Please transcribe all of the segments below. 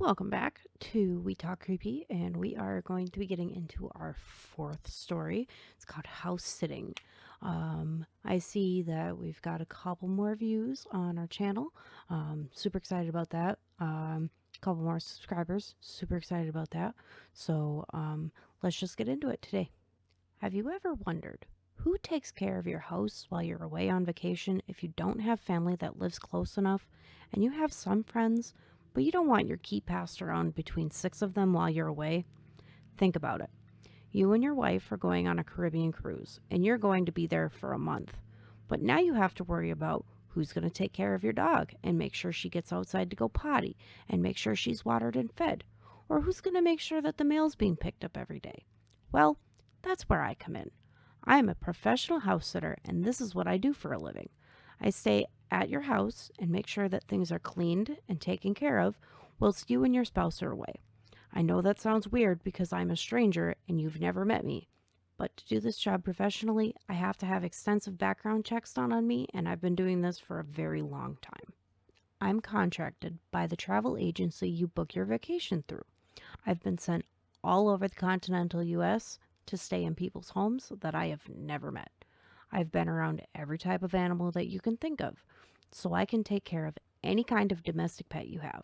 Welcome back to We Talk Creepy, and we are going to be getting into our fourth story. It's called House Sitting. I see that we've got a couple more views on our channel. Super excited about that. A couple more subscribers. Super excited about that. So let's just get into it today. Have you ever wondered who takes care of your house while you're away on vacation if you don't have family that lives close enough and you have some friends, but you don't want your key passed around between six of them while you're away? Think about it. You and your wife are going on a Caribbean cruise and you're going to be there for a month. But now you have to worry about who's going to take care of your dog and make sure she gets outside to go potty and make sure she's watered and fed. Or who's going to make sure that the mail's being picked up every day? Well, that's where I come in. I am a professional house sitter, and this is what I do for a living. I stay at your house and make sure that things are cleaned and taken care of whilst you and your spouse are away. I know that sounds weird because I'm a stranger and you've never met me, but to do this job professionally, I have to have extensive background checks done on me, and I've been doing this for a very long time. I'm contracted by the travel agency you book your vacation through. I've been sent all over the continental US to stay in people's homes that I have never met. I've been around every type of animal that you can think of, so I can take care of any kind of domestic pet you have.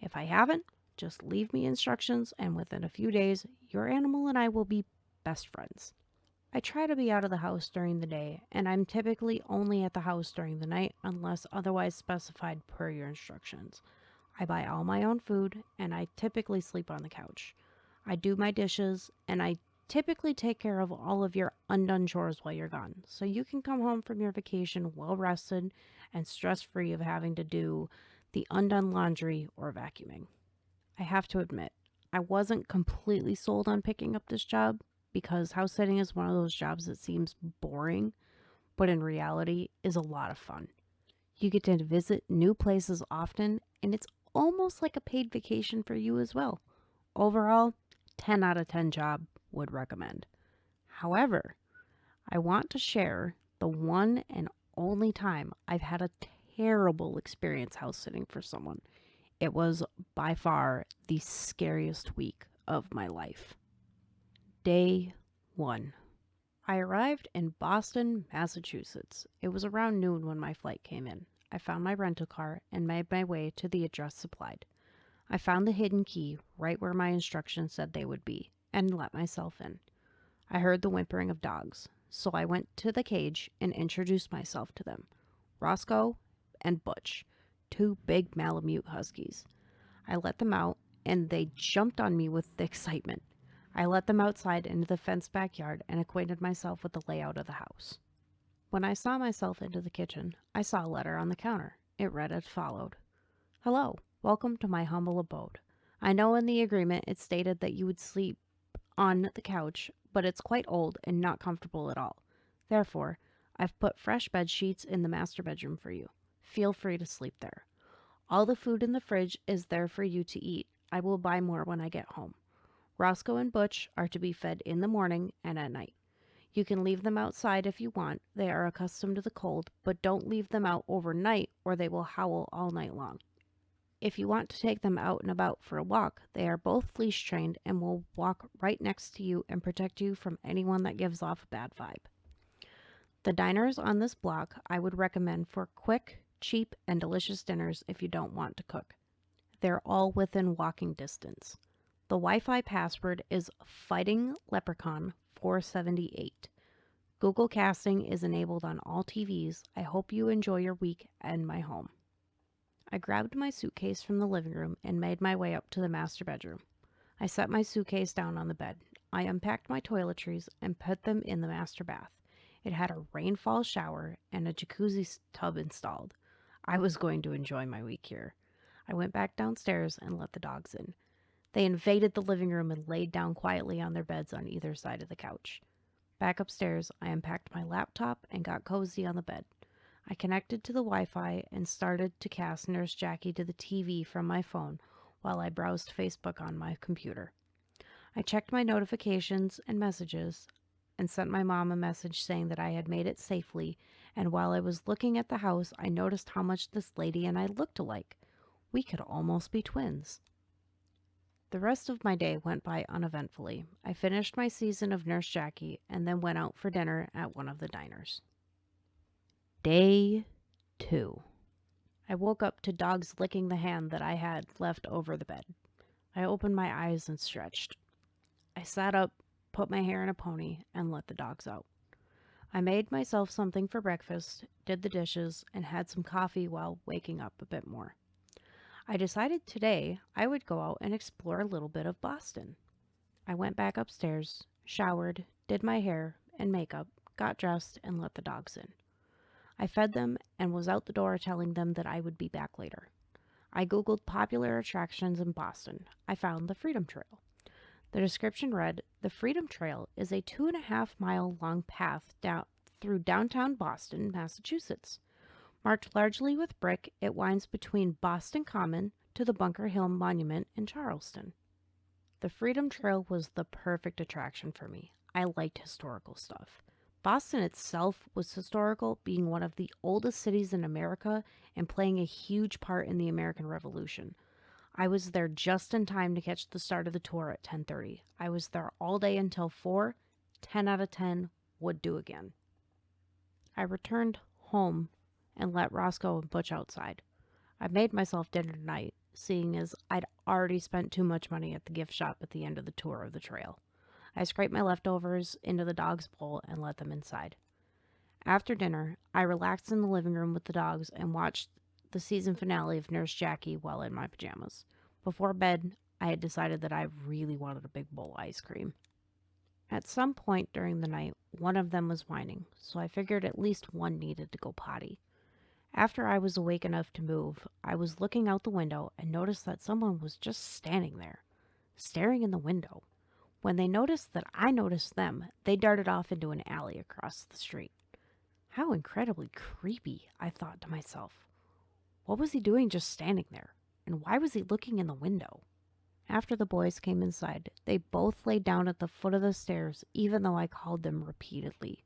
If I haven't, just leave me instructions, and within a few days, your animal and I will be best friends. I try to be out of the house during the day, and I'm typically only at the house during the night unless otherwise specified per your instructions. I buy all my own food, and I typically sleep on the couch. I do my dishes, and I typically take care of all of your undone chores while you're gone, so you can come home from your vacation well rested and stress free of having to do the undone laundry or vacuuming. I have to admit, I wasn't completely sold on picking up this job because house sitting is one of those jobs that seems boring, but in reality is a lot of fun. You get to visit new places often, and it's almost like a paid vacation for you as well. Overall, 10 out of 10 job, would recommend. However, I want to share the one and only time I've had a terrible experience house sitting for someone. It was by far the scariest week of my life. Day 1. I arrived in Boston, Massachusetts. It was around noon when my flight came in. I found my rental car and made my way to the address supplied. I found the hidden key right where my instructions said they would be and let myself in. I heard the whimpering of dogs, so I went to the cage and introduced myself to them. Roscoe and Butch, two big Malamute huskies. I let them out, and they jumped on me with excitement. I let them outside into the fenced backyard and acquainted myself with the layout of the house. When I saw myself into the kitchen, I saw a letter on the counter. It read as followed: Hello, welcome to my humble abode. I know in the agreement it stated that you would sleep on the couch, but it's quite old and not comfortable at all. Therefore, I've put fresh bed sheets in the master bedroom for you. Feel free to sleep there. All the food in the fridge is there for you to eat. I will buy more when I get home. Roscoe and Butch are to be fed in the morning and at night. You can leave them outside if you want. They are accustomed to the cold, but don't leave them out overnight or they will howl all night long. If you want to take them out and about for a walk, they are both leash trained and will walk right next to you and protect you from anyone that gives off a bad vibe. The diners on this block I would recommend for quick, cheap, and delicious dinners if you don't want to cook. They're all within walking distance. The Wi-Fi password is Fighting Leprechaun 478. Google Casting is enabled on all TVs. I hope you enjoy your week and my home. I grabbed my suitcase from the living room and made my way up to the master bedroom. I set my suitcase down on the bed. I unpacked my toiletries and put them in the master bath. It had a rainfall shower and a jacuzzi tub installed. I was going to enjoy my week here. I went back downstairs and let the dogs in. They invaded the living room and laid down quietly on their beds on either side of the couch. Back upstairs, I unpacked my laptop and got cozy on the bed. I connected to the Wi-Fi and started to cast Nurse Jackie to the TV from my phone while I browsed Facebook on my computer. I checked my notifications and messages and sent my mom a message saying that I had made it safely, and while I was looking at the house, I noticed how much this lady and I looked alike. We could almost be twins. The rest of my day went by uneventfully. I finished my season of Nurse Jackie and then went out for dinner at one of the diners. Day 2. I woke up to dogs licking the hand that I had left over the bed. I opened my eyes and stretched. I sat up, put my hair in a pony, and let the dogs out. I made myself something for breakfast, did the dishes, and had some coffee while waking up a bit more. I decided today I would go out and explore a little bit of Boston. I went back upstairs, showered, did my hair and makeup, got dressed, and let the dogs in. I fed them and was out the door telling them that I would be back later. I googled popular attractions in Boston. I found the Freedom Trail. The description read, "The Freedom Trail is a 2.5-mile long path through downtown Boston, Massachusetts. Marked largely with brick, it winds between Boston Common to the Bunker Hill Monument in Charleston." The Freedom Trail was the perfect attraction for me. I liked historical stuff. Boston itself was historical, being one of the oldest cities in America and playing a huge part in the American Revolution. I was there just in time to catch the start of the tour at 10:30. I was there all day until 4. 10 out of 10 would do again. I returned home and let Roscoe and Butch outside. I made myself dinner tonight, seeing as I'd already spent too much money at the gift shop at the end of the tour of the trail. I scraped my leftovers into the dog's bowl and let them inside. After dinner, I relaxed in the living room with the dogs and watched the season finale of Nurse Jackie while in my pajamas. Before bed, I had decided that I really wanted a big bowl of ice cream. At some point during the night, one of them was whining, so I figured at least one needed to go potty. After I was awake enough to move, I was looking out the window and noticed that someone was just standing there, staring in the window. When they noticed that I noticed them, they darted off into an alley across the street. How incredibly creepy, I thought to myself. What was he doing just standing there? And why was he looking in the window? After the boys came inside, they both lay down at the foot of the stairs, even though I called them repeatedly.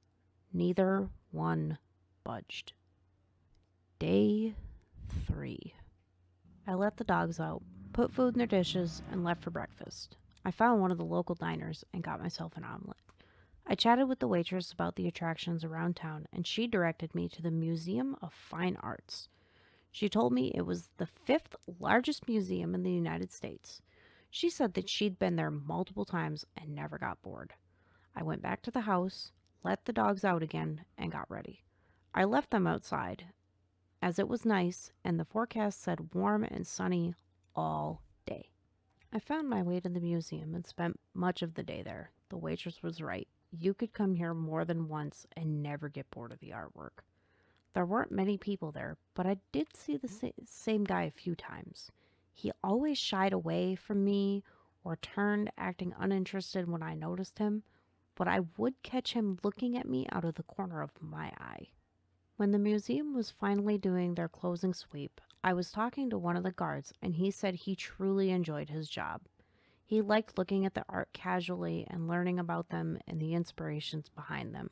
Neither one budged. Day 3. I let the dogs out, put food in their dishes, and left for breakfast. I found one of the local diners and got myself an omelet. I chatted with the waitress about the attractions around town, and she directed me to the Museum of Fine Arts. She told me it was the 5th largest museum in the United States. She said that she'd been there multiple times and never got bored. I went back to the house, let the dogs out again, and got ready. I left them outside, as it was nice and the forecast said warm and sunny all day. I found my way to the museum and spent much of the day there. The waitress was right. You could come here more than once and never get bored of the artwork. There weren't many people there, but I did see the same guy a few times. He always shied away from me or turned, acting uninterested when I noticed him, but I would catch him looking at me out of the corner of my eye. When the museum was finally doing their closing sweep, I was talking to one of the guards, and he said he truly enjoyed his job. He liked looking at the art casually and learning about them and the inspirations behind them.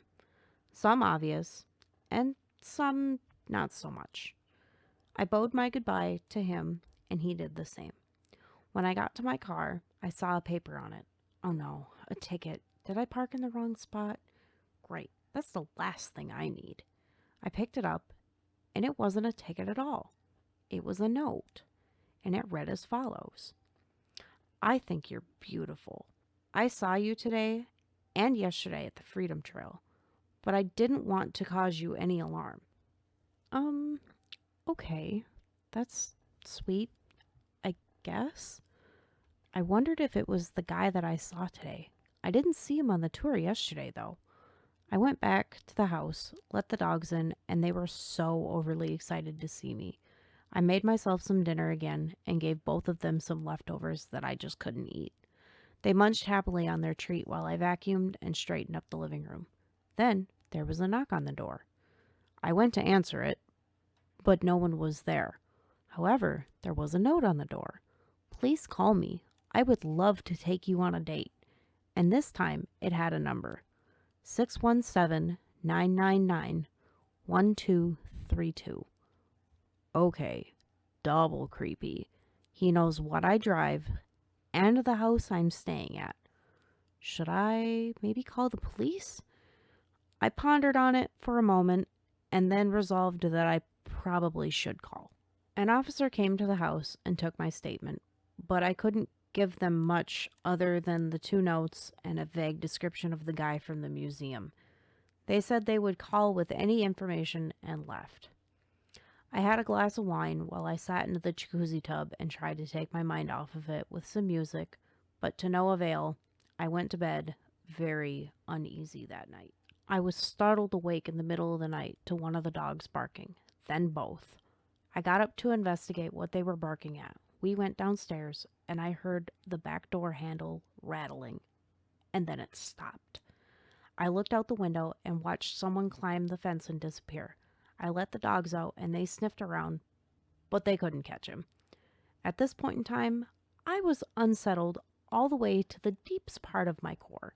Some obvious, and some not so much. I bowed my goodbye to him, and he did the same. When I got to my car, I saw a paper on it. Oh no, a ticket. Did I park in the wrong spot? Great, that's the last thing I need. I picked it up, and it wasn't a ticket at all. It was a note, and it read as follows. "I think you're beautiful. I saw you today and yesterday at the Freedom Trail, but I didn't want to cause you any alarm." Okay, that's sweet, I guess. I wondered if it was the guy that I saw today. I didn't see him on the tour yesterday, though. I went back to the house, let the dogs in, and they were so overly excited to see me. I made myself some dinner again and gave both of them some leftovers that I just couldn't eat. They munched happily on their treat while I vacuumed and straightened up the living room. Then there was a knock on the door. I went to answer it, but no one was there. However, there was a note on the door. "Please call me. I would love to take you on a date." And this time it had a number. 617-999-1232. Okay, double creepy. He knows what I drive, and the house I'm staying at. Should I maybe call the police? I pondered on it for a moment and then resolved that I probably should call. An officer came to the house and took my statement, but I couldn't give them much other than the 2 notes and a vague description of the guy from the museum. They said they would call with any information and left. I had a glass of wine while I sat in the jacuzzi tub and tried to take my mind off of it with some music, but to no avail. I went to bed very uneasy that night. I was startled awake in the middle of the night to one of the dogs barking, then both. I got up to investigate what they were barking at. We went downstairs, and I heard the back door handle rattling, and then it stopped. I looked out the window and watched someone climb the fence and disappear. I let the dogs out, and they sniffed around, but they couldn't catch him. At this point in time, I was unsettled all the way to the deepest part of my core.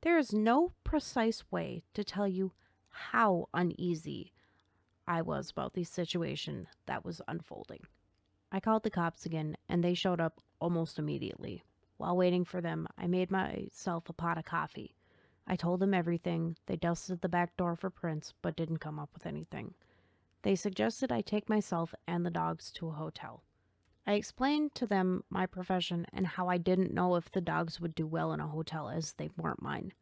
There is no precise way to tell you how uneasy I was about the situation that was unfolding. I called the cops again, and they showed up almost immediately. While waiting for them, I made myself a pot of coffee. I told them everything. They dusted the back door for prints, but didn't come up with anything. They suggested I take myself and the dogs to a hotel. I explained to them my profession and how I didn't know if the dogs would do well in a hotel as they weren't mine.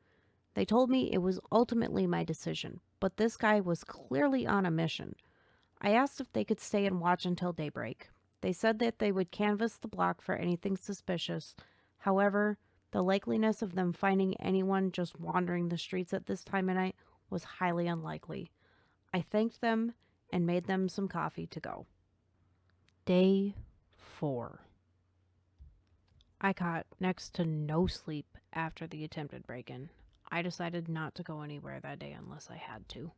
They told me it was ultimately my decision, but this guy was clearly on a mission. I asked if they could stay and watch until daybreak. They said that they would canvass the block for anything suspicious. However, the likeliness of them finding anyone just wandering the streets at this time of night was highly unlikely. I thanked them and made them some coffee to go. Day 4. I caught next to no sleep after the attempted break-in. I decided not to go anywhere that day unless I had to.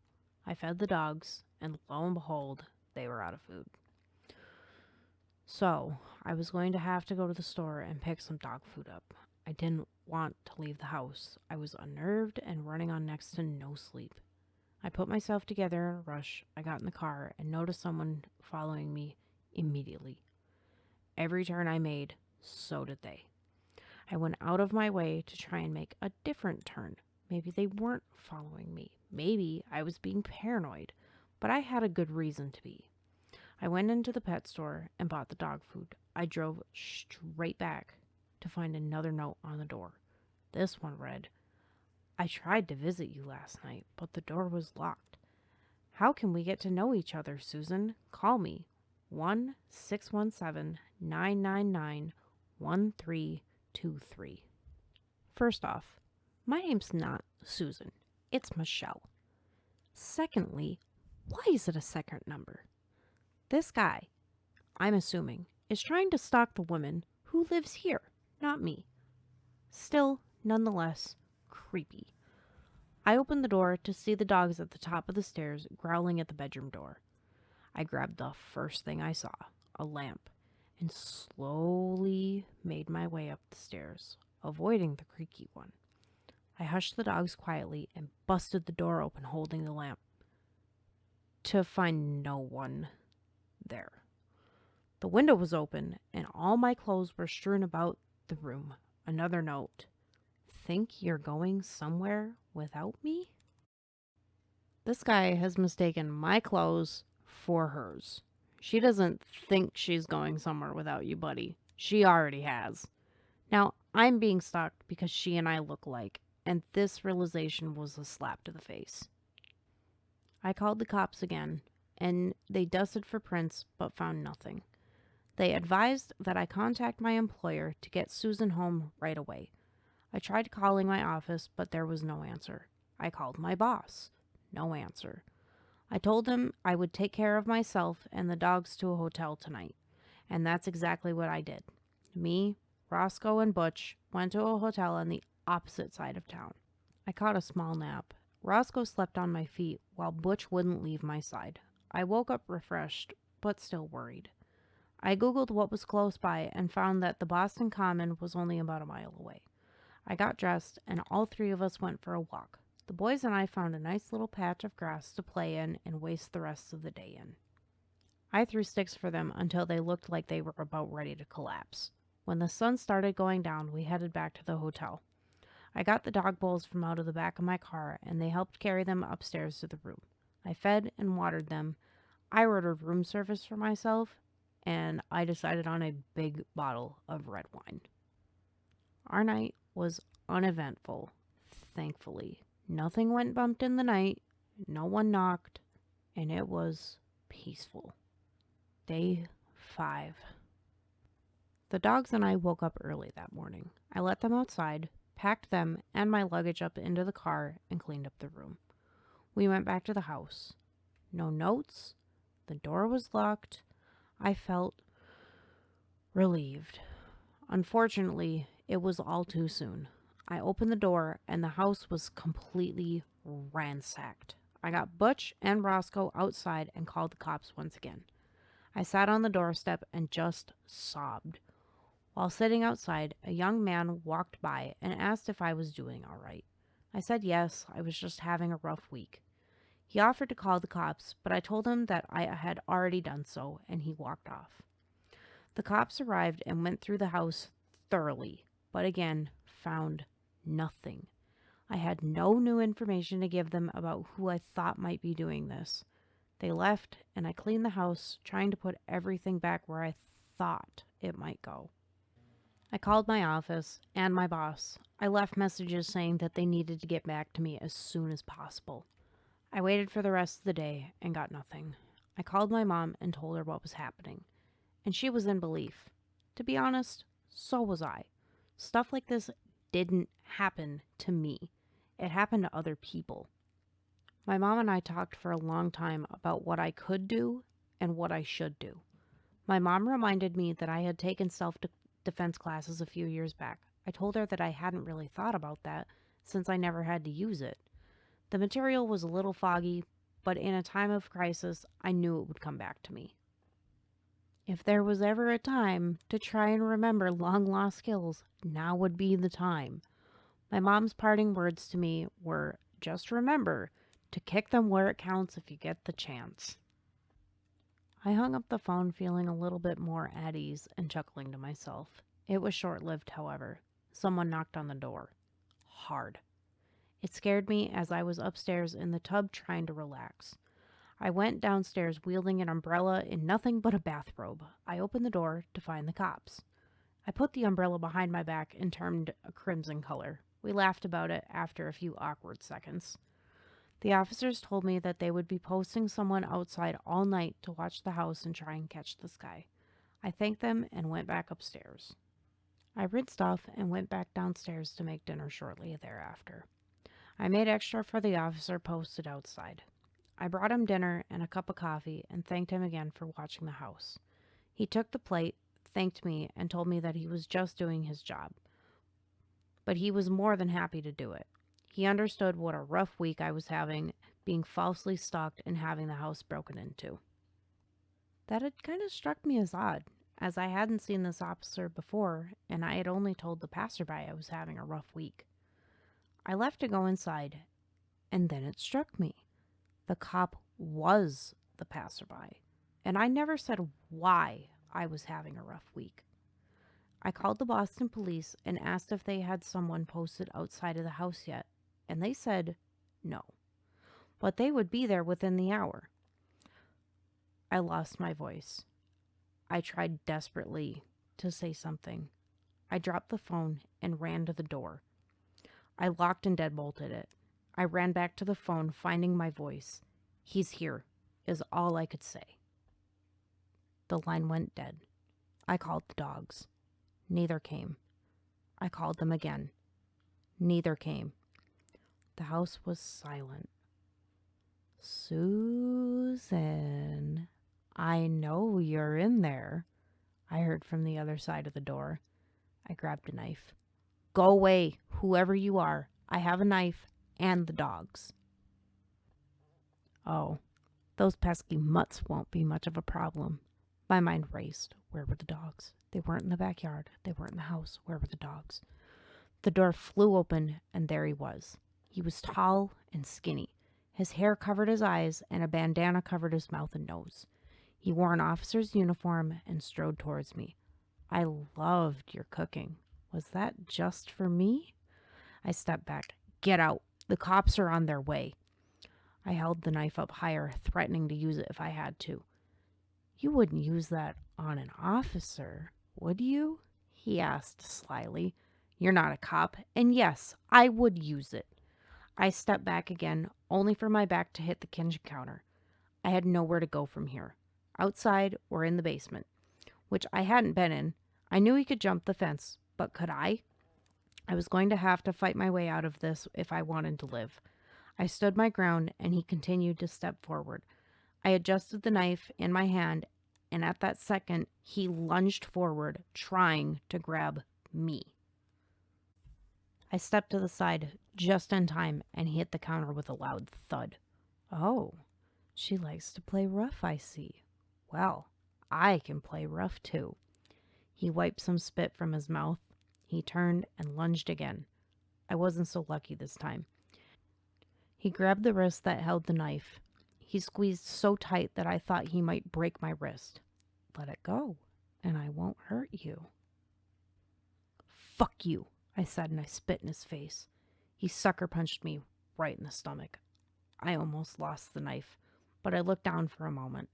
I fed the dogs, and lo and behold, they were out of food. So, I was going to have to go to the store and pick some dog food up. I didn't want to leave the house. I was unnerved and running on next to no sleep. I put myself together in a rush. I got in the car and noticed someone following me immediately. Every turn I made, so did they. I went out of my way to try and make a different turn. Maybe they weren't following me. Maybe I was being paranoid, but I had a good reason to be. I went into the pet store and bought the dog food. I drove straight back to find another note on the door. This one read, "I tried to visit you last night, but the door was locked. How can we get to know each other, Susan? Call me, 1-617-999-1323. First off, my name's not Susan. It's Michelle. Secondly, why is it a second number? This guy, I'm assuming, is trying to stalk the woman who lives here, not me. Still, nonetheless, creepy. I opened the door to see the dogs at the top of the stairs growling at the bedroom door. I grabbed the first thing I saw, a lamp, and slowly made my way up the stairs, avoiding the creaky one. I hushed the dogs quietly and busted the door open holding the lamp, to find no one there. The window was open, and all my clothes were strewn about the room. Another note. Think you're going somewhere without me? This guy has mistaken my clothes for hers. She doesn't think she's going somewhere without you, buddy. She already has. Now, I'm being stalked because she and I look alike, and this realization was a slap to the face. I called the cops again, and they dusted for prints but found nothing. They advised that I contact my employer to get Susan home right away. I tried calling my office, but there was no answer. I called my boss. No answer. I told him I would take care of myself and the dogs to a hotel tonight, and that's exactly what I did. Me, Roscoe, and Butch went to a hotel on the opposite side of town. I caught a small nap. Roscoe slept on my feet while Butch wouldn't leave my side. I woke up refreshed, but still worried. I Googled what was close by and found that the Boston Common was only about a mile away. I got dressed, and all 3 of us went for a walk. The boys and I found a nice little patch of grass to play in and waste the rest of the day in. I threw sticks for them until they looked like they were about ready to collapse. When the sun started going down, we headed back to the hotel. I got the dog bowls from out of the back of my car, and they helped carry them upstairs to the room. I fed and watered them. I ordered room service for myself, and I decided on a big bottle of red wine. Our night was uneventful, thankfully. Nothing went bumped in the night, no one knocked, and it was peaceful. Day 5. The dogs and I woke up early that morning. I let them outside, packed them and my luggage up into the car, and cleaned up the room. We went back to the house. No notes. The door was locked. I felt relieved. Unfortunately, it was all too soon. I opened the door and the house was completely ransacked. I got Butch and Roscoe outside and called the cops once again. I sat on the doorstep and just sobbed. While sitting outside, a young man walked by and asked if I was doing all right. I said yes, I was just having a rough week. He offered to call the cops, but I told him that I had already done so, and he walked off. The cops arrived and went through the house thoroughly, but again found nothing. I had no new information to give them about who I thought might be doing this. They left, and I cleaned the house, trying to put everything back where I thought it might go. I called my office and my boss. I left messages saying that they needed to get back to me as soon as possible. I waited for the rest of the day and got nothing. I called my mom and told her what was happening, and she was in belief. To be honest, so was I. Stuff like this didn't happen to me. It happened to other people. My mom and I talked for a long time about what I could do and what I should do. My mom reminded me that I had taken self-defense classes a few years back. I told her that I hadn't really thought about that since I never had to use it. The material was a little foggy, but in a time of crisis, I knew it would come back to me. If there was ever a time to try and remember long-lost skills, now would be the time. My mom's parting words to me were, just remember to kick them where it counts if you get the chance. I hung up the phone feeling a little bit more at ease and chuckling to myself. It was short-lived, however. Someone knocked on the door. Hard. It scared me as I was upstairs in the tub trying to relax. I went downstairs wielding an umbrella in nothing but a bathrobe. I opened the door to find the cops. I put the umbrella behind my back and turned a crimson color. We laughed about it after a few awkward seconds. The officers told me that they would be posting someone outside all night to watch the house and try and catch this guy. I thanked them and went back upstairs. I rinsed off and went back downstairs to make dinner shortly thereafter. I made extra for the officer posted outside. I brought him dinner and a cup of coffee and thanked him again for watching the house. He took the plate, thanked me, and told me that he was just doing his job. But he was more than happy to do it. He understood what a rough week I was having, being falsely stalked and having the house broken into. That had kind of struck me as odd, as I hadn't seen this officer before, and I had only told the passerby I was having a rough week. I left to go inside, and then it struck me. The cop was the passerby, and I never said why I was having a rough week. I called the Boston police and asked if they had someone posted outside of the house yet, and they said no, but they would be there within the hour. I lost my voice. I tried desperately to say something. I dropped the phone and ran to the door. I locked and deadbolted it. I ran back to the phone, finding my voice. "He's here," is all I could say. The line went dead. I called the dogs. Neither came. I called them again. Neither came. The house was silent. "Susan, I know you're in there," I heard from the other side of the door. I grabbed a knife. "Go away, whoever you are. I have a knife and the dogs." Oh, those pesky mutts won't be much of a problem. My mind raced. Where were the dogs? They weren't in the backyard. They weren't in the house. Where were the dogs? The door flew open, and there he was. He was tall and skinny. His hair covered his eyes, and a bandana covered his mouth and nose. He wore an officer's uniform and strode towards me. I loved your cooking. Was that just for me? I stepped back. Get out. The cops are on their way. I held the knife up higher, threatening to use it if I had to. You wouldn't use that on an officer, would you? He asked slyly. You're not a cop, and yes, I would use it. I stepped back again, only for my back to hit the kitchen counter. I had nowhere to go from here, outside or in the basement, which I hadn't been in. I knew he could jump the fence, but could I? I was going to have to fight my way out of this if I wanted to live. I stood my ground, and he continued to step forward. I adjusted the knife in my hand, and at that second, he lunged forward, trying to grab me. I stepped to the side just in time and hit the counter with a loud thud. Oh, she likes to play rough, I see. Well, I can play rough too. He wiped some spit from his mouth. He turned and lunged again. I wasn't so lucky this time. He grabbed the wrist that held the knife. He squeezed so tight that I thought he might break my wrist. Let it go, and I won't hurt you. Fuck you, I said, and I spit in his face. He sucker punched me right in the stomach. I almost lost the knife, but I looked down for a moment.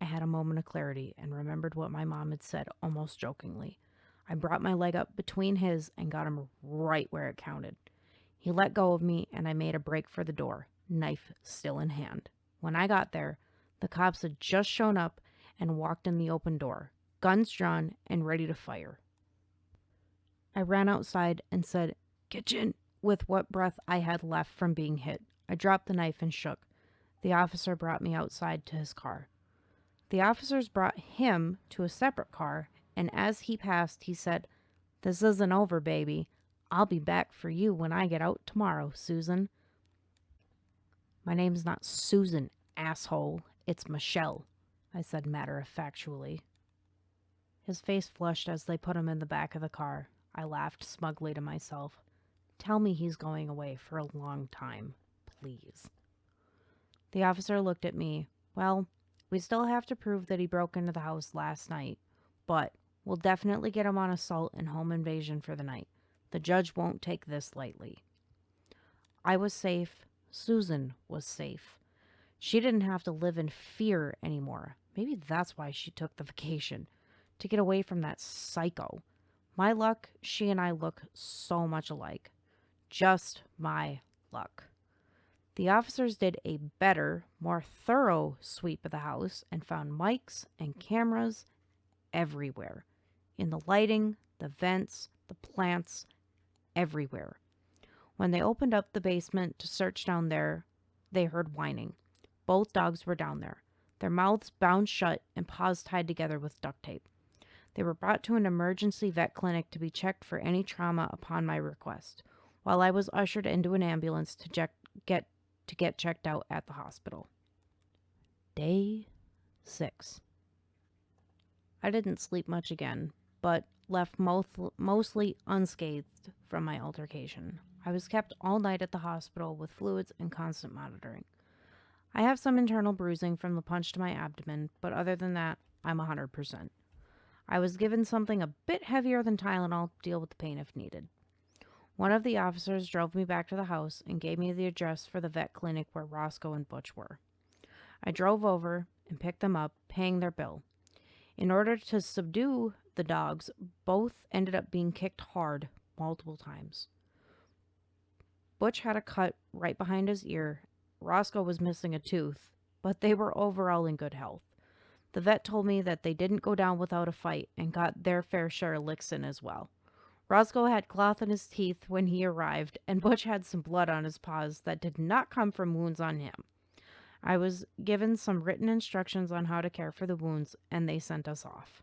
I had a moment of clarity and remembered what my mom had said almost jokingly. I brought my leg up between his and got him right where it counted. He let go of me, and I made a break for the door, knife still in hand. When I got there, the cops had just shown up and walked in the open door, guns drawn and ready to fire. I ran outside and said, "Kitchen," with what breath I had left from being hit. I dropped the knife and shook. The officer brought me outside to his car. The officers brought him to a separate car, and as he passed, he said, "This isn't over, baby. I'll be back for you when I get out tomorrow, Susan." My name's not Susan, asshole. It's Michelle, I said matter-of-factually. His face flushed as they put him in the back of the car. I laughed smugly to myself. Tell me he's going away for a long time, please. The officer looked at me. Well, we still have to prove that he broke into the house last night, but we'll definitely get him on assault and home invasion for the night. The judge won't take this lightly. I was safe. Susan was safe. She didn't have to live in fear anymore. Maybe that's why she took the vacation, to get away from that psycho. My luck, she and I look so much alike. Just my luck. The officers did a better, more thorough sweep of the house and found mics and cameras everywhere. In the lighting, the vents, the plants, everywhere. When they opened up the basement to search down there, they heard whining. Both dogs were down there, their mouths bound shut and paws tied together with duct tape. They were brought to an emergency vet clinic to be checked for any trauma upon my request, while I was ushered into an ambulance to get checked out at the hospital. Day 6. I didn't sleep much again, but left mostly unscathed from my altercation. I was kept all night at the hospital with fluids and constant monitoring. I have some internal bruising from the punch to my abdomen, but other than that, I'm 100%. I was given something a bit heavier than Tylenol to deal with the pain if needed. One of the officers drove me back to the house and gave me the address for the vet clinic where Roscoe and Butch were. I drove over and picked them up, paying their bill. In order to subdue the dogs, both ended up being kicked hard multiple times. Butch had a cut right behind his ear. Roscoe was missing a tooth, but they were overall in good health. The vet told me that they didn't go down without a fight and got their fair share of licks in as well. Roscoe had cloth in his teeth when he arrived, and Butch had some blood on his paws that did not come from wounds on him. I was given some written instructions on how to care for the wounds, and they sent us off.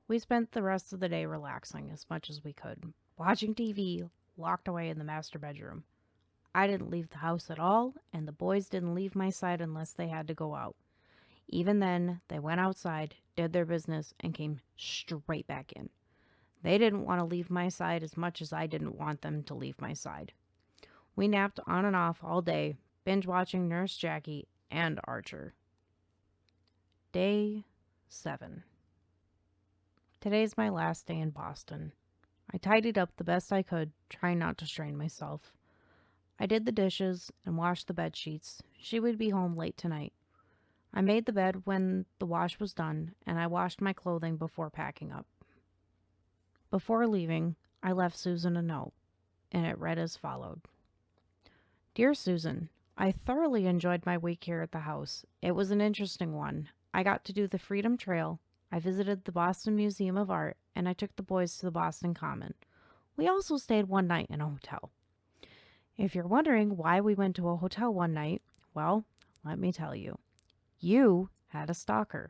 We spent the rest of the day relaxing as much as we could, watching TV, locked away in the master bedroom. I didn't leave the house at all, and the boys didn't leave my side unless they had to go out. Even then, they went outside, did their business, and came straight back in. They didn't want to leave my side as much as I didn't want them to leave my side. We napped on and off all day, binge watching Nurse Jackie and Archer. Day 7. Today's my last day in Boston. I tidied up the best I could, trying not to strain myself. I did the dishes and washed the bed sheets. She would be home late tonight. I made the bed when the wash was done, and I washed my clothing before packing up. Before leaving, I left Susan a note, and it read as followed. Dear Susan, I thoroughly enjoyed my week here at the house. It was an interesting one. I got to do the Freedom Trail, I visited the Boston Museum of Art, and I took the boys to the Boston Common. We also stayed one night in a hotel. If you're wondering why we went to a hotel one night, well, let me tell you. You had a stalker.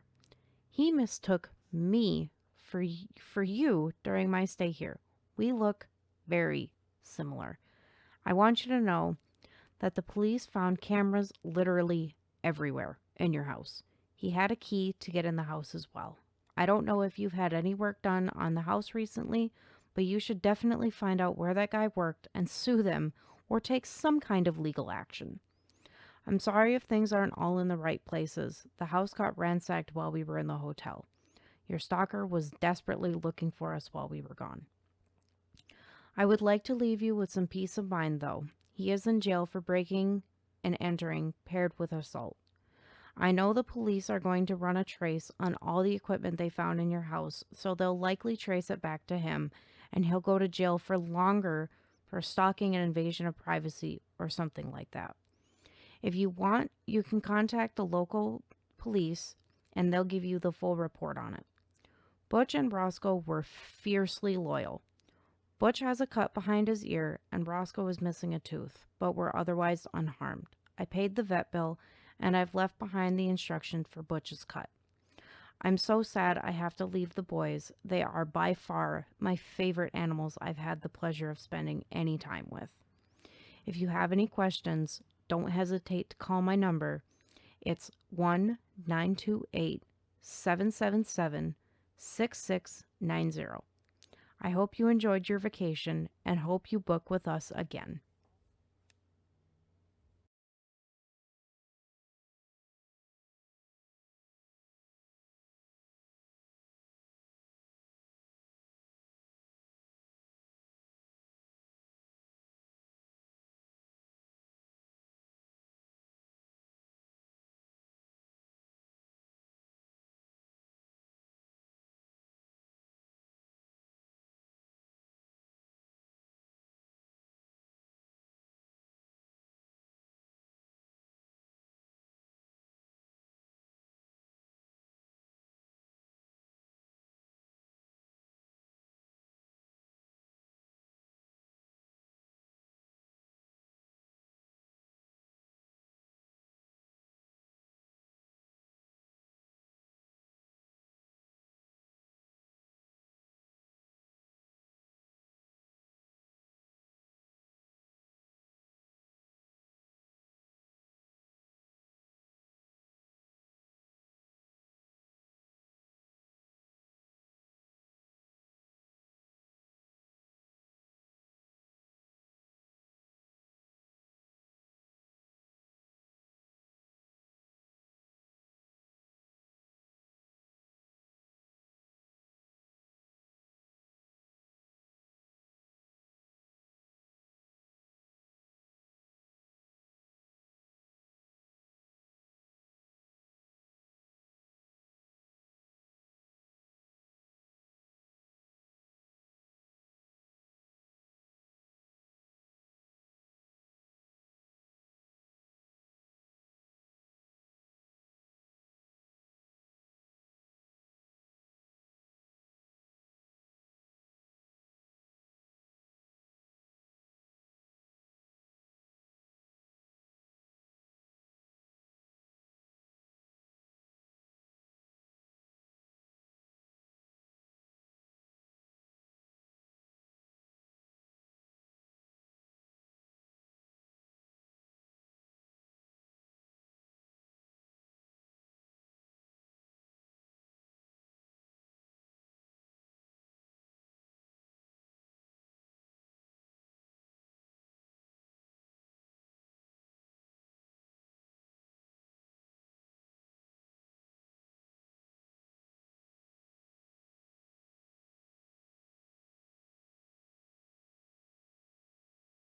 He mistook me for you during my stay here. We look very similar. I want you to know that the police found cameras literally everywhere in your house. He had a key to get in the house as well. I don't know if you've had any work done on the house recently, but you should definitely find out where that guy worked and sue them or take some kind of legal action. I'm sorry if things aren't all in the right places. The house got ransacked while we were in the hotel. Your stalker was desperately looking for us while we were gone. I would like to leave you with some peace of mind, though. He is in jail for breaking and entering paired with assault. I know the police are going to run a trace on all the equipment they found in your house, so they'll likely trace it back to him, and he'll go to jail for longer for stalking and invasion of privacy or something like that. If you want, you can contact the local police and they'll give you the full report on it. Butch and Roscoe were fiercely loyal. Butch has a cut behind his ear and Roscoe is missing a tooth, but were otherwise unharmed. I paid the vet bill and I've left behind the instruction for Butch's cut. I'm so sad I have to leave the boys. They are by far my favorite animals I've had the pleasure of spending any time with. If you have any questions, don't hesitate to call my number. It's 1-928-777-6690. I hope you enjoyed your vacation and hope you book with us again.